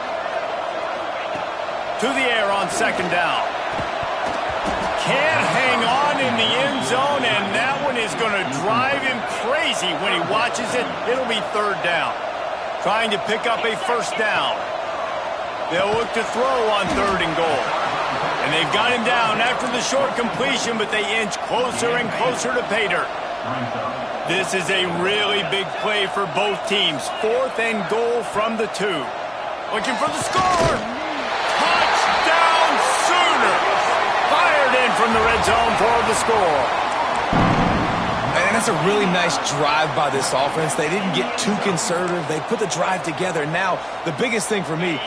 S1: To the air on second down. Can't hang on in the end zone, and that one is going to drive him crazy when he watches it. It'll be third down. Trying to pick up a first down. They'll look to throw on third and goal. And they've got him down after the short completion, but they inch closer and closer to pay dirt. This is a really big play for both teams. Fourth and goal from the 2. Looking for the score. Touchdown Sooners. Fired in from the red zone for the score.
S3: And that's a really nice drive by this offense. They didn't get too conservative. They put the drive together. Now, the biggest thing for me,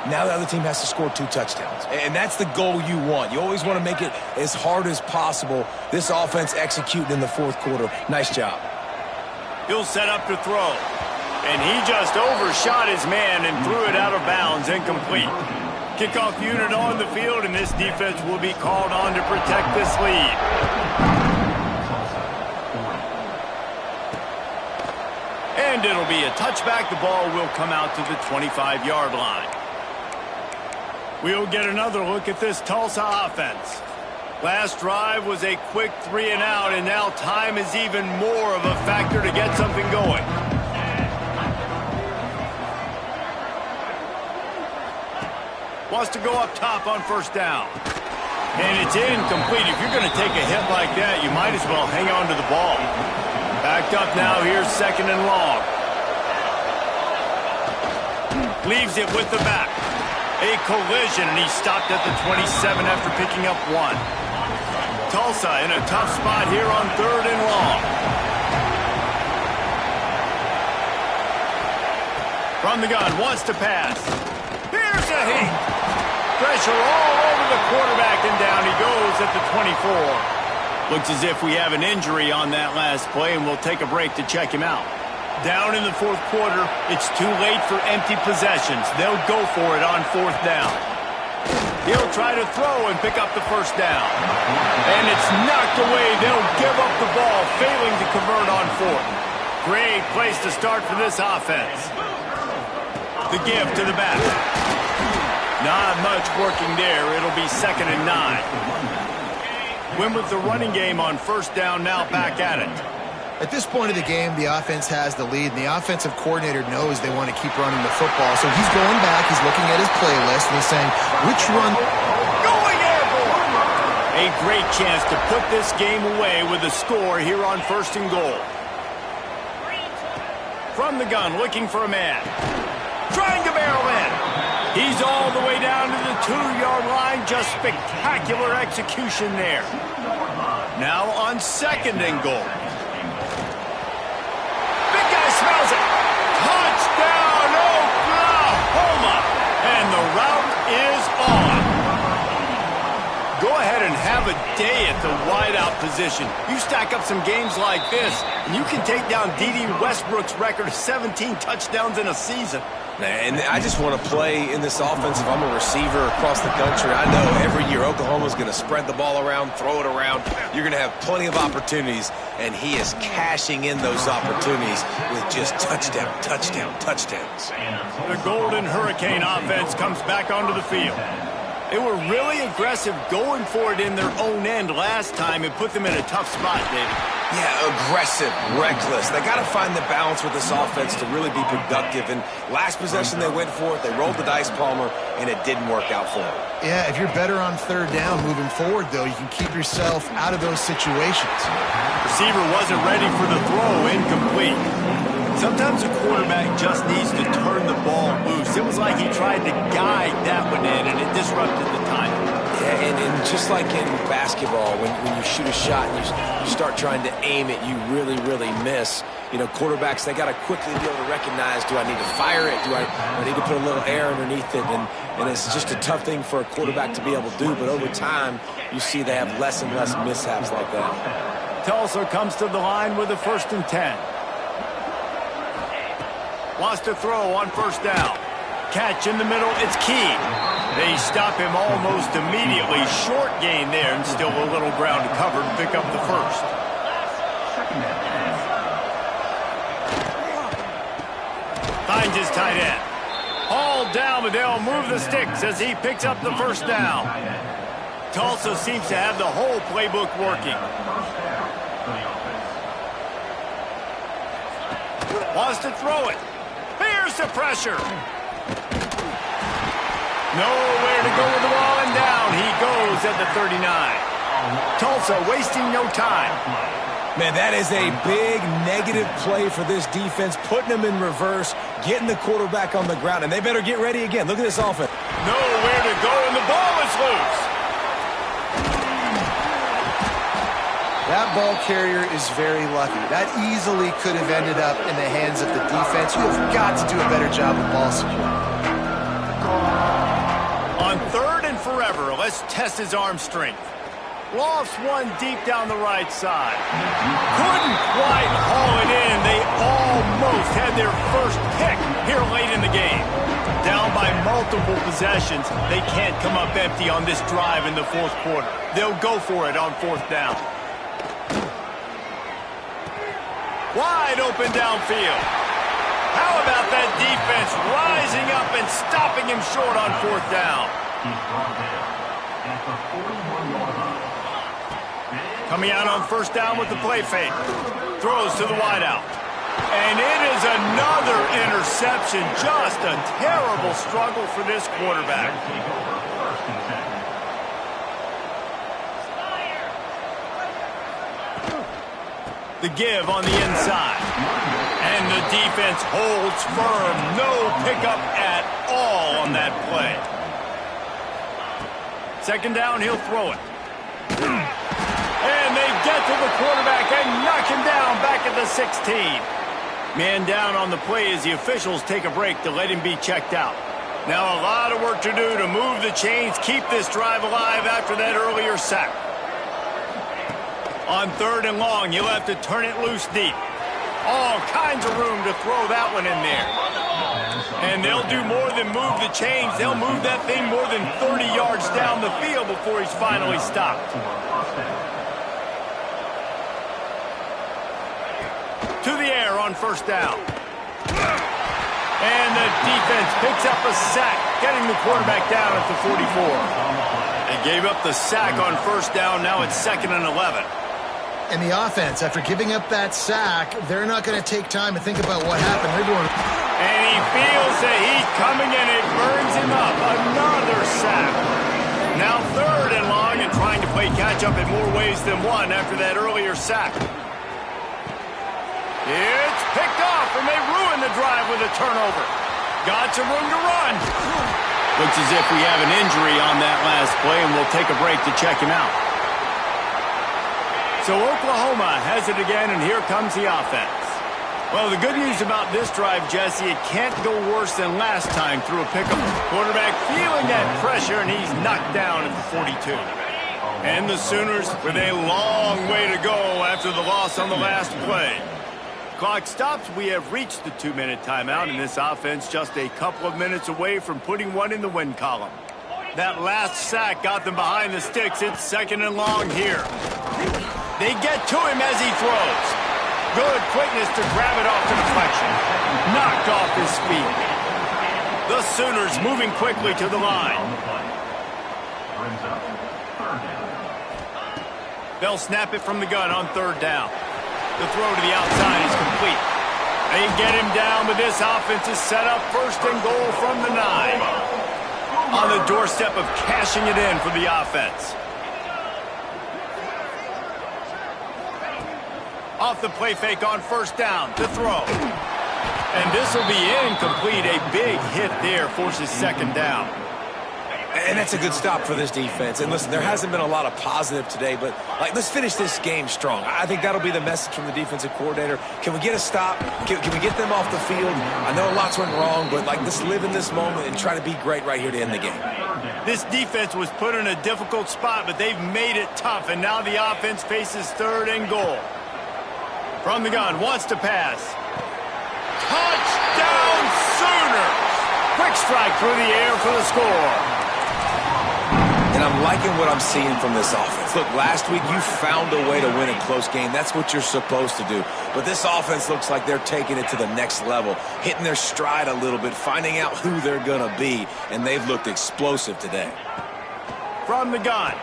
S3: now the other team has to score 2 touchdowns. And that's the goal you want. You always want to make it as hard as possible. This offense executing in the fourth quarter. Nice job.
S1: He'll set up to throw. And he just overshot his man and threw it out of bounds, incomplete. Kickoff unit on the field, and this defense will be called on to protect this lead. And it'll be a touchback. The ball will come out to the 25-yard line. We'll get another look at this Tulsa offense. Last drive was a quick 3 and out, and now time is even more of a factor to get something going. Wants to go up top on first down. And it's incomplete. If you're going to take a hit like that, you might as well hang on to the ball. Backed up now. Here's second and long. Leaves it with the back. A collision, and he stopped at the 27 after picking up 1. Tulsa in a tough spot here on third and long. From the gun, wants to pass. Here's a hit. Pressure all over the quarterback, and down he goes at the 24. Looks as if we have an injury on that last play, and we'll take a break to check him out. Down in the fourth quarter, it's too late for empty possessions. They'll go for it on fourth down. He'll try to throw and pick up the first down. And it's knocked away. They'll give up the ball, failing to convert on fourth. Great place to start for this offense. The give to the back. Not much working there. It'll be second and 9. Win with the running game on first down, now back at it.
S2: At this point of the game, the offense has the lead, and the offensive coordinator knows they want to keep running the football. So he's going back, he's looking at his playlist, and he's saying, which run...
S1: Going airborne! A great chance to put this game away with a score here on 1st and goal. From the gun, looking for a man. Trying to barrel in. He's all the way down to the 2-yard line. Just spectacular execution there. Now on 2nd and goal. Smells it. Touchdown, Oklahoma. And the route is on. Go ahead and have a day at the wideout position. You stack up some games like this, and you can take down D.D. Westbrook's record of 17 touchdowns in a season.
S3: And I just want to play in this offense if I'm a receiver across the country. I know every year Oklahoma's going to spread the ball around, throw it around. You're going to have plenty of opportunities, and he is cashing in those opportunities with just touchdowns.
S1: The Golden Hurricane offense comes back onto the field. They were really aggressive going for it in their own end last time and put them in a tough spot, David.
S3: Yeah, aggressive, reckless. They got to find the balance with this offense to really be productive. And last possession they went for it. They rolled the dice, Palmer, and it didn't work out for them.
S2: Yeah, if you're better on 3rd down moving forward, though, you can keep yourself out of those situations.
S1: Receiver wasn't ready for the throw, incomplete. Sometimes a quarterback just needs to turn the ball loose. It was like he tried to guide that one in, and it disrupted the timing.
S3: Yeah, and just like in basketball, when you shoot a shot and you start trying to aim it, you really, really miss. You know, quarterbacks, they got to quickly be able to recognize, do I need to fire it? Do I need to put a little air underneath it? And it's just a tough thing for a quarterback to be able to do. But over time, you see they have less and less mishaps like that.
S1: Tulsa comes to the line with a 1st and 10. Wants to throw on 1st down. Catch in the middle, it's key. They stop him almost immediately. Short gain there, and still a little ground to cover to pick up the 1st. Finds his tight end. All down, but they'll move the sticks as he picks up the 1st down. Tulsa seems to have the whole playbook working. Wants to throw it. Fears the pressure. Nowhere to go with the ball, and down he goes at the 39. Tulsa wasting no time.
S3: Man, that is a big negative play for this defense, putting them in reverse, getting the quarterback on the ground, and they better get ready again. Look at this offense.
S1: Nowhere to go, and the ball is loose.
S2: That ball carrier is very lucky. That easily could have ended up in the hands of the defense. You have got to do a better job with ball security.
S1: On 3rd and forever, let's test his arm strength. Lofts one deep down the right side. Couldn't quite haul it in. They almost had their first pick here late in the game. Down by multiple possessions, they can't come up empty on this drive in the 4th quarter. They'll go for it on 4th down. Wide open downfield. How about that defense rising up and stopping him short on 4th down? Coming out on 1st down with the play fake. Throws to the wideout. And it is another interception. Just a terrible struggle for this quarterback. The give on the inside. And the defense holds firm. No pickup at all on that play. 2nd down, he'll throw it. And they get to the quarterback and knock him down back at the 16. Man down on the play as the officials take a break to let him be checked out. Now a lot of work to do to move the chains, keep this drive alive after that earlier sack. On 3rd and long, you'll have to turn it loose deep. All kinds of room to throw that one in there. And they'll do more than move the chains. They'll move that thing more than 30 yards down the field before he's finally stopped. To the air on 1st down. And the defense picks up a sack, getting the quarterback down at the 44. They gave up the sack on 1st down. Now it's 2nd and 11.
S2: And the offense, after giving up that sack, they're not going to take time to think about what happened. They're going...
S1: And he feels the heat coming, and it burns him up. Another sack. Now 3rd and long, and trying to play catch-up in more ways than one after that earlier sack. It's picked off, and they ruin the drive with a turnover. Got some room to run. Looks as if we have an injury on that last play, and we'll take a break to check him out. So Oklahoma has it again, and here comes the offense. Well, the good news about this drive, Jesse, it can't go worse than last time through a pickup. Quarterback feeling that pressure, and he's knocked down at the 42. And the Sooners with a long way to go after the loss on the last play. Clock stops. We have reached the 2-minute timeout, and this offense just a couple of minutes away from putting one in the win column. That last sack got them behind the sticks. It's 2nd and long here. They get to him as he throws. Good quickness to grab it off the deflection. Knocked off his feet. The Sooners moving quickly to the line. They'll snap it from the gun on 3rd down. The throw to the outside is complete. They get him down, but this offense is set up 1st and goal from the 9. On the doorstep of cashing it in for the offense. Off the play fake on 1st down to throw. And this will be incomplete. A big hit there forces 2nd down.
S3: And that's a good stop for this defense. And listen, there hasn't been a lot of positive today, but let's finish this game strong. I think that'll be the message from the defensive coordinator. Can we get a stop? Can we get them off the field? I know lots went wrong, but let's live in this moment and try to be great right here to end the game.
S1: This defense was put in a difficult spot, but they've made it tough, and now the offense faces 3rd and goal. From the gun, wants to pass. Touchdown Sooners! Quick strike through the air for the score.
S3: And I'm liking what I'm seeing from this offense. Look, last week you found a way to win a close game. That's what you're supposed to do. But this offense looks like they're taking it to the next level, hitting their stride a little bit, finding out who they're going to be, and they've looked explosive today.
S1: From the gun.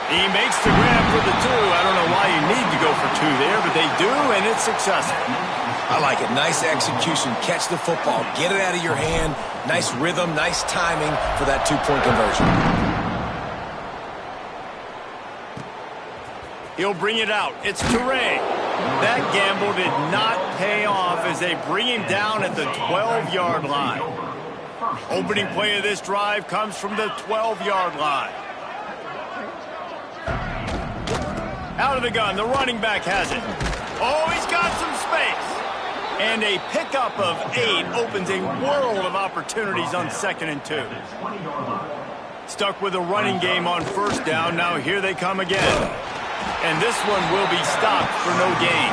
S1: He makes the grab for the 2. I don't know why you need to go for 2 there, but they do, and it's successful.
S3: I like it. Nice execution. Catch the football. Get it out of your hand. Nice rhythm, nice timing for that 2-point conversion.
S1: He'll bring it out. It's Turay. That gamble did not pay off as they bring him down at the 12-yard line. Opening play of this drive comes from the 12-yard line. Out of the gun, the running back has it. Oh, he's got some space. And a pickup of 8 opens a world of opportunities on 2nd and 2. Stuck with a running game on 1st down. Now here they come again. And this one will be stopped for no gain.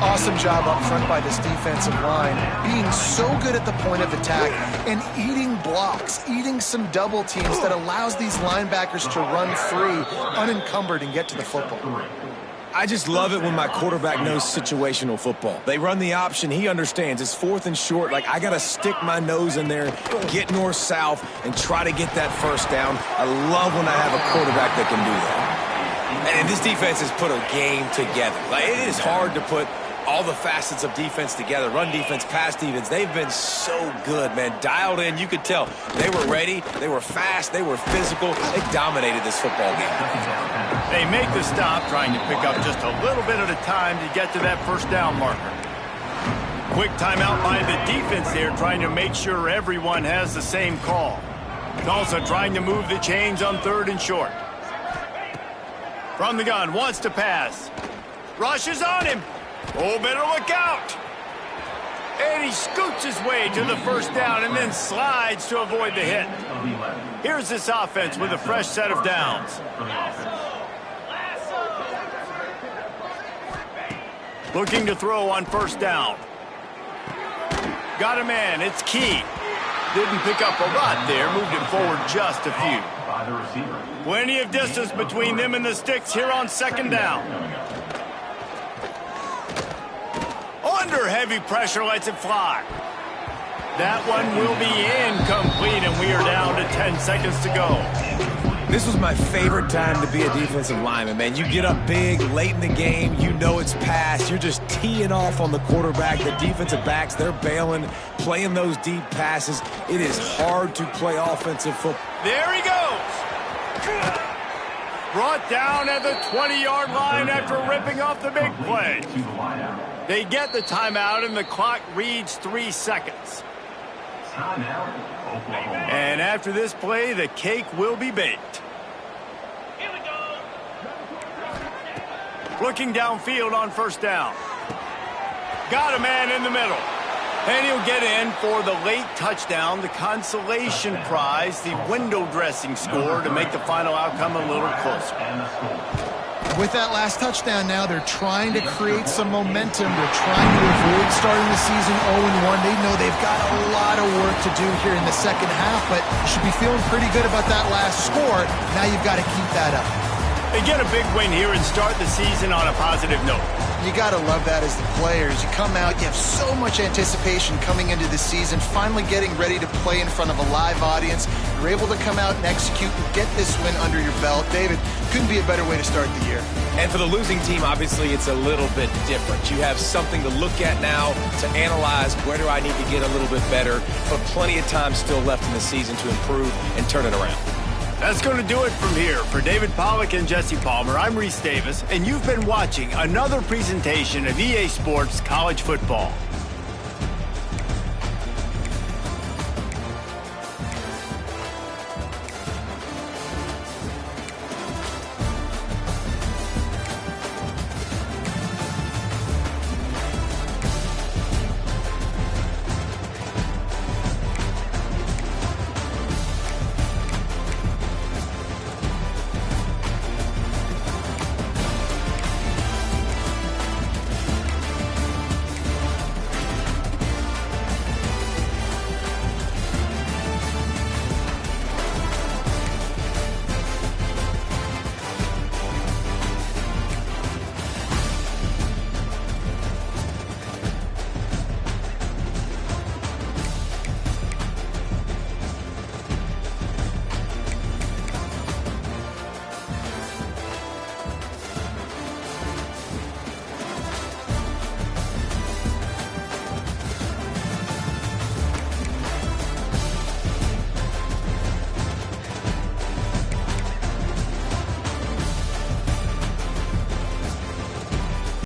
S2: Awesome job up front by this defensive line, being so good at the point of attack and eating blocks, eating some double teams that allows these linebackers to run free, unencumbered, and get to the football.
S3: I just love it when my quarterback knows situational football. They run the option. He understands. It's 4th and short. I got to stick my nose in there, get north-south, and try to get that 1st down. I love when I have a quarterback that can do that. And this defense has put a game together. It is hard to put all the facets of defense together. Run defense, pass defense. They've been so good, man. Dialed in. You could tell they were ready. They were fast. They were physical. They dominated this football game.
S1: They make the stop, trying to pick up just a little bit at a time to get to that 1st down marker. Quick timeout by the defense there, trying to make sure everyone has the same call. Also trying to move the chains on 3rd and short. From the gun, wants to pass. Rushes on him. Oh, better look out. And he scoots his way to the 1st down and then slides to avoid the hit. Here's this offense with a fresh set of downs. Looking to throw on 1st down. Got a man. It's Key. Didn't pick up a lot there. Moved it forward just a few. Plenty of distance between them and the sticks here on 2nd down. Under heavy pressure, lets it fly. That one will be incomplete, and we are down to 10 seconds to go.
S3: This was my favorite time to be a defensive lineman, man. You get up big, late in the game, you know it's past. You're just teeing off on the quarterback. The defensive backs, they're bailing, playing those deep passes. It is hard to play offensive football.
S1: There he goes. Brought down at the 20-yard line after ripping off the big play. They get the timeout, and the clock reads 3 seconds. And after this play, the cake will be baked. Looking downfield on first down. Got a man in the middle. And he'll get in for the late touchdown, the consolation prize, the window dressing score to make the final outcome a little closer.
S2: With that last touchdown now, they're trying to create some momentum. They're trying to avoid starting the season 0-1. They know they've got a lot of work to do here in the second half, but you should be feeling pretty good about that last score. Now you've got to keep that up.
S1: They get a big win here and start the season on a positive note.
S2: You got to love that as the players. You come out, you have so much anticipation coming into the season, finally getting ready to play in front of a live audience. You're able to come out and execute and get this win under your belt. David, couldn't be a better way to start the year.
S3: And for the losing team, obviously, it's a little bit different. You have something to look at now to analyze where do I need to get a little bit better, but plenty of time still left in the season to improve and turn it around.
S1: That's going to do it from here. For David Pollack and Jesse Palmer, I'm Reese Davis, and you've been watching another presentation of EA Sports College Football.